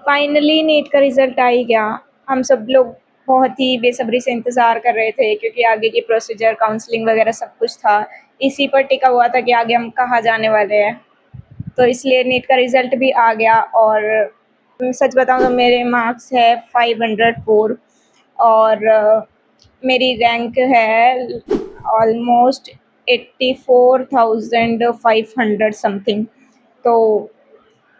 Finally NEET का result आ ही गया। हम सब लोग बहुत ही बेसब्री से इंतज़ार कर रहे थे क्योंकि आगे की प्रोसीजर, काउंसलिंग वगैरह सब कुछ था। इसी पर टिका हुआ था कि आगे हम कहाँ जाने वाले हैं। तो इसलिए नीट का रिज़ल्ट भी आ गया और सच बताऊँ तो मेरे मार्क्स है 504 और मेरी रैंक है ऑलमोस्ट 84,500 समथिंग। तो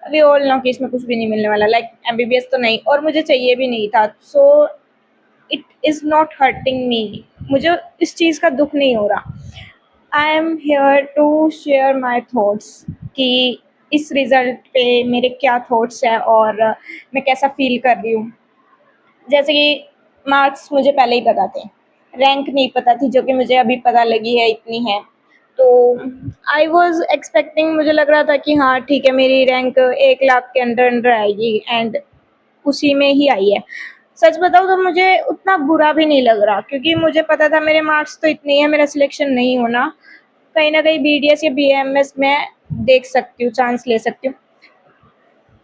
वी ऑल नो कि इसमें कुछ भी नहीं मिलने वाला, लाइक एमबीबीएस तो नहीं, और मुझे चाहिए भी नहीं था। So it is not hurting me, मुझे इस चीज़ का दुख नहीं हो रहा। I am here to share my thoughts कि इस रिज़ल्ट पे मेरे क्या थॉट्स हैं और मैं कैसा फील कर रही हूँ। जैसे कि मार्क्स मुझे पहले ही पता थे, रैंक नहीं पता थी जो कि मुझे अभी पता लगी है इतनी है। तो आई वॉज एक्सपेक्टिंग, मुझे लग रहा था कि हाँ ठीक है, मेरी रैंक 1 लाख के अंडर अंडर आएगी, एंड उसी में ही आई है। सच बताऊँ तो मुझे उतना बुरा भी नहीं लग रहा क्योंकि मुझे पता था मेरे मार्क्स तो इतने ही है, मेरा सिलेक्शन नहीं होना। कहीं ना कहीं बीडीएस या बीएमएस में देख सकती हूँ, चांस ले सकती हूँ।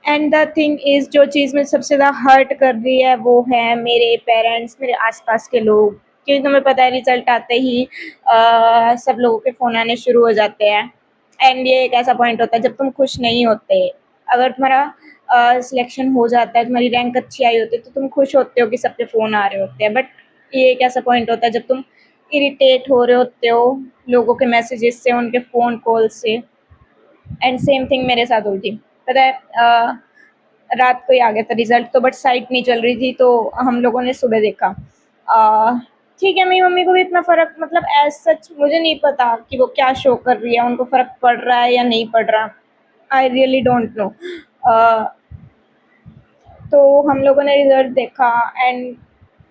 एंड द थिंग इज़, जो चीज़ मुझे सबसे ज़्यादा हर्ट कर रही है वो है मेरे पेरेंट्स, मेरे आसपास के लोग। क्योंकि तुम्हें पता है रिजल्ट आते ही सब लोगों के फ़ोन आने शुरू हो जाते हैं। एंड ये एक ऐसा पॉइंट होता है जब तुम खुश नहीं होते। अगर तुम्हारा सिलेक्शन हो जाता है, तुम्हारी रैंक अच्छी आई होती है, तो तुम खुश होते हो कि सबके फ़ोन आ रहे होते हैं। बट ये एक ऐसा पॉइंट होता है जब तुम इरिटेट हो रहे होते हो लोगों के मैसेजेस से, उनके फ़ोन कॉल से। एंड सेम थिंग मेरे साथ हुई थी। पता है, रात को ही आ गया था रिजल्ट तो, बट साइट नहीं चल रही थी तो हम लोगों ने सुबह देखा। ठीक है, मेरी मम्मी को भी इतना फ़र्क, मतलब एज सच मुझे नहीं पता कि वो क्या शो कर रही है, उनको फ़र्क पड़ रहा है या नहीं पड़ रहा। I really don't know. तो हम लोगों ने रिजल्ट देखा एंड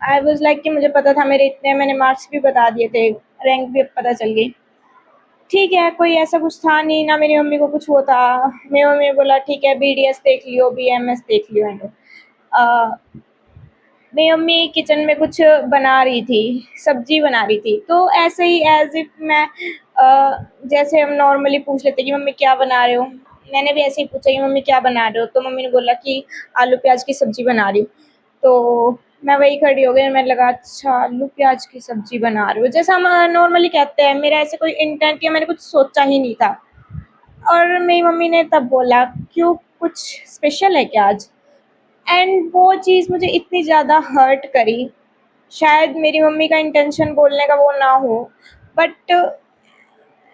आई वाज लाइक कि मुझे पता था मेरे इतने, मैंने मार्क्स भी बता दिए थे, रैंक भी अब पता चल गई। ठीक है, कोई ऐसा कुछ था नहीं, ना मेरी मम्मी को कुछ वो था। मेरी मम्मी ने बोला ठीक है बीडीएस देख लियो, बीएमएस देख लियो। एंड मेरी मम्मी किचन में कुछ बना रही थी, सब्जी बना रही थी, तो ऐसे ही एज इफ मैं जैसे हम नॉर्मली पूछ लेते कि मम्मी क्या बना रहे हो, मैंने भी ऐसे ही पूछा कि मम्मी क्या बना रहे हो, तो मम्मी ने बोला कि आलू प्याज की सब्जी बना रही हूँ। तो मैं वही खड़ी हो गई, मैंने लगा अच्छा आलू प्याज की सब्जी बना रही हो, जैसा हम नॉर्मली कहते हैं। मेरा ऐसे कोई इंटेंट या मैंने कुछ सोचा ही नहीं था। और मेरी मम्मी ने तब बोला क्यों, कुछ स्पेशल है क्या आज? एंड वो चीज़ मुझे इतनी ज़्यादा हर्ट करी। शायद मेरी मम्मी का इंटेंशन बोलने का वो ना हो, बट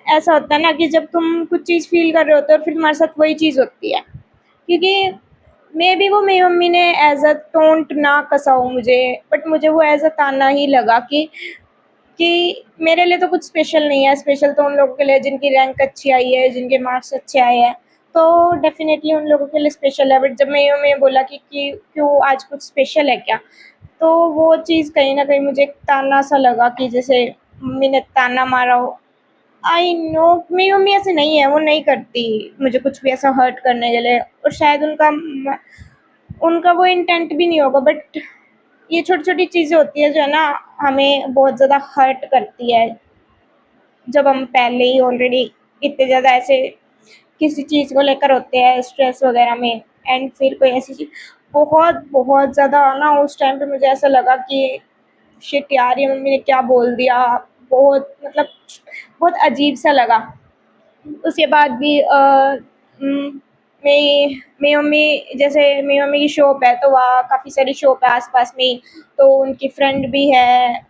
ऐसा होता है ना कि जब तुम कुछ चीज़ फ़ील कर रहे होते हो और फिर तुम्हारे साथ वही चीज़ होती है। क्योंकि मेबी वो मेरी मम्मी ने एज़ अ टोंट ना कसा हो मुझे, बट मुझे वो एज़ अ ताना ही लगा कि मेरे लिए तो कुछ स्पेशल नहीं है, स्पेशल तो उन लोगों के लिए जिनकी रैंक अच्छी आई है, जिनके मार्क्स अच्छे आए हैं, तो डेफ़िनेटली उन लोगों के लिए स्पेशल है। बट जब मेरी मम्मी ने बोला कि क्यों आज कुछ स्पेशल है क्या? तो वो चीज़ कहीं न कहीं मुझे एक ताना सा लगा कि जैसे मम्मी ने ताना मारा हो। आई नो मेरी मम्मी ऐसे नहीं है, वो नहीं करती मुझे कुछ भी ऐसा हर्ट करने के लिए, और शायद उनका वो इंटेंट भी नहीं होगा। बट ये छोटी-छोटी चीज़ें होती हैं जो है ना, हमें बहुत ज़्यादा हर्ट करती है। जब हम पहले ही ऑलरेडी इतने ज़्यादा ऐसे किसी चीज़ को लेकर होते हैं स्ट्रेस वगैरह में, एंड फिर कोई ऐसी चीज़ बहुत बहुत ज़्यादा ना, उस टाइम पे मुझे ऐसा लगा कि शिट यार, ये मम्मी ने क्या बोल दिया। बहुत मतलब बहुत अजीब सा लगा। उसके बाद भी मेरी मम्मी, जैसे मेरी मम्मी की शॉप है तो वहाँ काफ़ी सारी शॉप है आस-पास में ही, तो उनकी फ्रेंड भी है,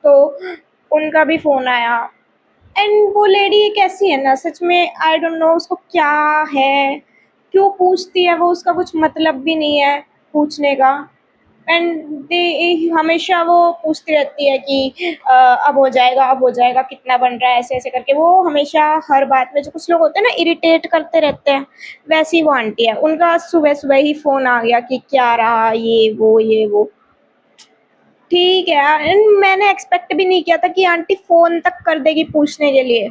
तो उनका भी फ़ोन आया। एंड वो लेडी कैसी है ना, सच में आई डोंट नो उसको क्या है, क्यों पूछती है वो, उसका कुछ मतलब भी नहीं है पूछने का। एंड दे हमेशा वो पूछती रहती है कि अब हो जाएगा, अब हो जाएगा, कितना बन रहा है, ऐसे-ऐसे करके वो हमेशा हर बात में, जो कुछ लोग होते हैं ना इरिटेट करते रहते हैं, वैसी वो आंटी है। उनका सुबह-सुबह ही फ़ोन आ गया कि क्या रहा, ये वो। ठीक है, एंड मैंने एक्सपेक्ट भी नहीं किया था कि आंटी फ़ोन तक कर देगी पूछने के लिए।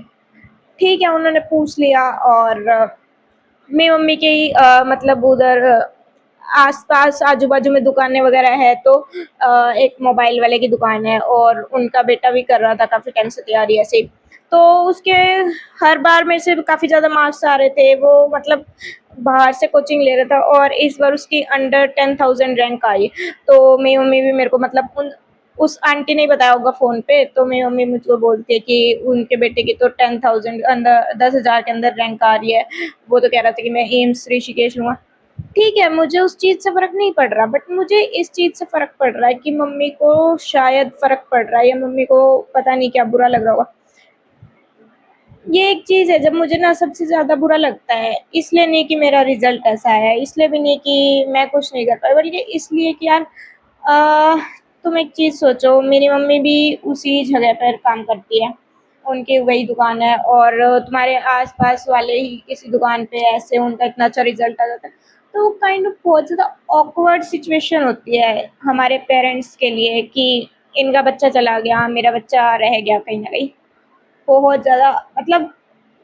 ठीक है, उन्होंने पूछ लिया और मेरी मम्मी की मतलब उधर आस-पास आजू-बाजू में दुकानें वगैरह है, तो एक मोबाइल वाले की दुकान है और उनका बेटा भी कर रहा था काफ़ी टाइम से तैयारी ऐसे ही। तो उसके हर बार मेरे से काफ़ी ज़्यादा मार्क्स आ रहे थे, वो मतलब बाहर से कोचिंग ले रहा था और इस बार उसकी अंडर 10,000 रैंक आई। तो मेरी मम्मी भी मेरे को मतलब उस आंटी ने ही बताया होगा फ़ोन पे, तो मेरी मम्मी मुझको बोलती है कि उनके बेटे की तो 10,000 अंदर 10,000 के अंदर रैंक आ रही है। वो तो कह रहा था कि मैं एम्स ऋषिकेश लूँगा। ठीक है, मुझे उस चीज़ से फ़र्क नहीं पड़ रहा, बट मुझे इस चीज़ से फ़र्क पड़ रहा है कि मम्मी को शायद फ़र्क पड़ रहा है या मम्मी को पता नहीं क्या बुरा लग रहा होगा। ये एक चीज़ है, जब मुझे ना सबसे ज़्यादा बुरा लगता है, इसलिए नहीं कि मेरा रिज़ल्ट ऐसा है, इसलिए भी नहीं कि मैं कुछ नहीं कर पाई, बल्कि इसलिए कि यार अ, तुम एक चीज़ सोचो, मेरी मम्मी भी उसी जगह पर काम करती है, उनकी वही दुकान है और तुम्हारे आस-पास वाले ही किसी दुकान पे ऐसे उनका इतना अच्छा रिज़ल्ट आ जाता है, तो काइंड ऑफ़ बहुत ज़्यादा ऑकवर्ड सिचुएशन होती है हमारे पेरेंट्स के लिए कि इनका बच्चा चला गया, मेरा बच्चा रह गया कहीं न कहीं। बहुत ज़्यादा मतलब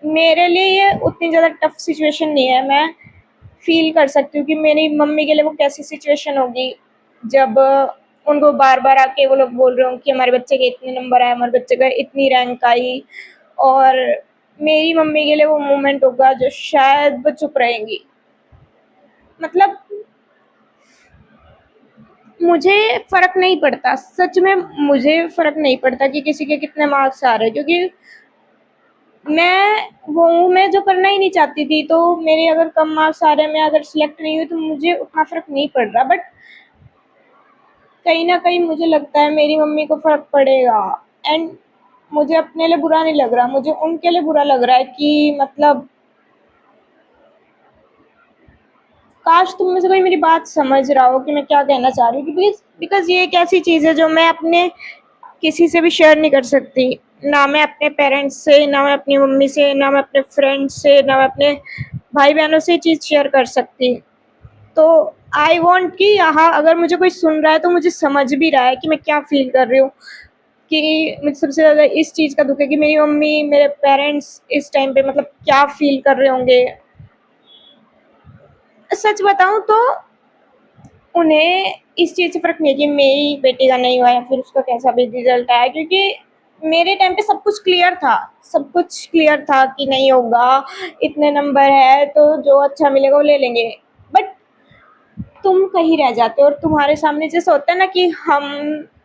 मेरे लिए ये उतनी ज़्यादा टफ सिचुएशन नहीं है। मैं फ़ील कर सकती हूँ कि मेरी मम्मी के लिए वो कैसी सिचुएशन होगी, जब उनको बार-बार आके वो लोग बोल रहे हों कि हमारे बच्चे के इतने नंबर आए, हमारे बच्चे का इतनी रैंक आई और मेरी मम्मी के लिए वो मोमेंट होगा जो शायद वो चुप रहेंगी। मतलब मुझे फ़र्क नहीं पड़ता, सच में मुझे फ़र्क नहीं पड़ता कि किसी के कितने मार्क्स आ रहे हैं, क्योंकि मैं जो करना ही नहीं चाहती थी, तो मेरे अगर कम मार्क्स आ रहे हैं, मैं अगर सिलेक्ट नहीं हुई तो मुझे उतना फ़र्क नहीं पड़ रहा, बट कहीं न कहीं मुझे लगता है मेरी मम्मी को फ़र्क पड़ेगा एंड मुझे अपने लिए बुरा नहीं लग रहा, मुझे उनके लिए बुरा लग रहा है कि मतलब काश तुम में से कोई मेरी बात समझ रहा हो कि मैं क्या कहना चाह रही हूँ, क्योंकि बिकॉज़ ये एक ऐसी चीज़ है जो मैं अपने किसी से भी शेयर नहीं कर सकती। ना मैं अपने पेरेंट्स से, ना मैं अपनी मम्मी से, ना मैं अपने फ्रेंड्स से, ना मैं अपने भाई-बहनों से ये चीज़ शेयर कर सकती। तो आई वांट कि हाँ, अगर मुझे कोई सुन रहा है तो मुझे समझ भी रहा है कि मैं क्या फ़ील कर रही हूँ, कि मुझे सबसे ज़्यादा इस चीज़ का दुःख है कि मेरी मम्मी, मेरे पेरेंट्स इस टाइम पे मतलब क्या फ़ील कर रहे होंगे। सच बताऊँ तो उन्हें इस चीज़ से फ़र्क नहीं है कि मेरी बेटी का नहीं हुआ या फिर उसका कैसा भी रिज़ल्ट आया, क्योंकि मेरे टाइम पे सब कुछ क्लियर था। सब कुछ क्लियर था कि नहीं होगा, इतने नंबर है तो जो अच्छा मिलेगा वो ले लेंगे। बट तुम कहीं रह जाते हो और तुम्हारे सामने जैसे होता है ना कि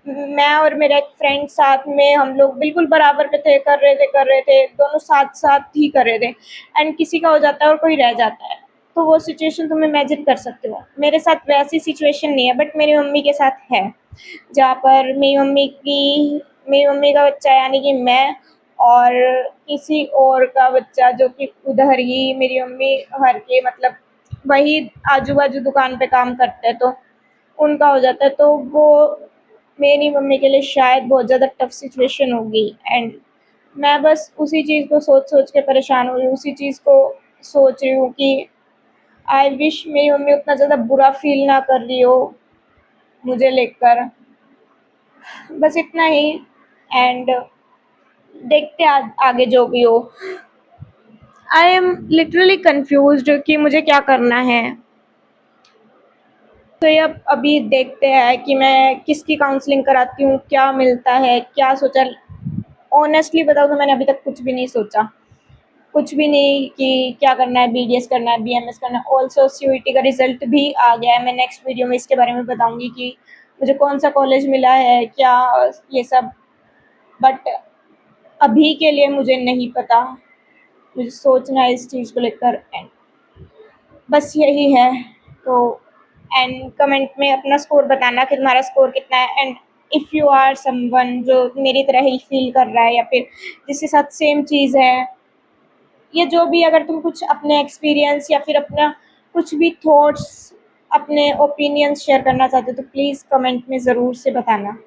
मैं और मेरा एक फ्रेंड साथ में हम लोग बिल्कुल बराबर पे थे, कर रहे थे, दोनों साथ-साथ ही कर रहे थे एंड किसी का हो जाता है और कोई रह जाता है। तो वो सिचुएशन तुम इमेजिन कर सकते हो। मेरे साथ वैसी सिचुएशन नहीं है, बट मेरी मम्मी के साथ है, जहाँ पर मेरी मम्मी का बच्चा यानी कि मैं और किसी और का बच्चा जो कि उधर ही मेरी मम्मी घर के मतलब वही आजू-बाजू दुकान पे काम करते हैं, तो उनका हो जाता है, तो वो मेरी मम्मी के लिए शायद बहुत ज़्यादा टफ सिचुएशन होगी एंड मैं बस उसी चीज़ को सोच-सोच के परेशान हो रही हूँ, उसी चीज़ को सोच रही हूँ कि आई विश मेरी मम्मी उतना ज़्यादा बुरा फ़ील ना कर रही हो मुझे लेकर। बस इतना ही एंड देखते आगे जो भी हो। आई एम लिटरली कन्फ्यूज़्ड कि मुझे क्या करना है। तो ये अब अभी देखते हैं कि मैं किसकी काउंसलिंग कराती हूँ, क्या मिलता है, क्या सोचा। ऑनेस्टली बताऊँ तो मैंने अभी तक कुछ भी नहीं सोचा। कुछ भी नहीं कि क्या करना है, बीडीएस करना है, बीएमएस करना है। ऑल्सो सीयूईटी का रिज़ल्ट भी आ गया है। मैं नेक्स्ट वीडियो में इसके बारे में बताऊँगी कि मुझे कौन-सा कॉलेज मिला है, क्या ये सब। बट अभी के लिए मुझे नहीं पता। मुझे सोचना है इस चीज़ को लेकर एंड बस यही है। तो एंड कमेंट में अपना स्कोर बताना कि तुम्हारा स्कोर कितना है and if you are someone जो मेरी तरह ही फील कर रहा है या फिर जिसके साथ सेम चीज़ है, या जो भी अगर तुम कुछ अपने एक्सपीरियंस या फिर अपना कुछ भी थॉट्स, अपने ओपिनियंस शेयर करना चाहते हो तो प्लीज़ कमेंट में ज़रूर से बताना।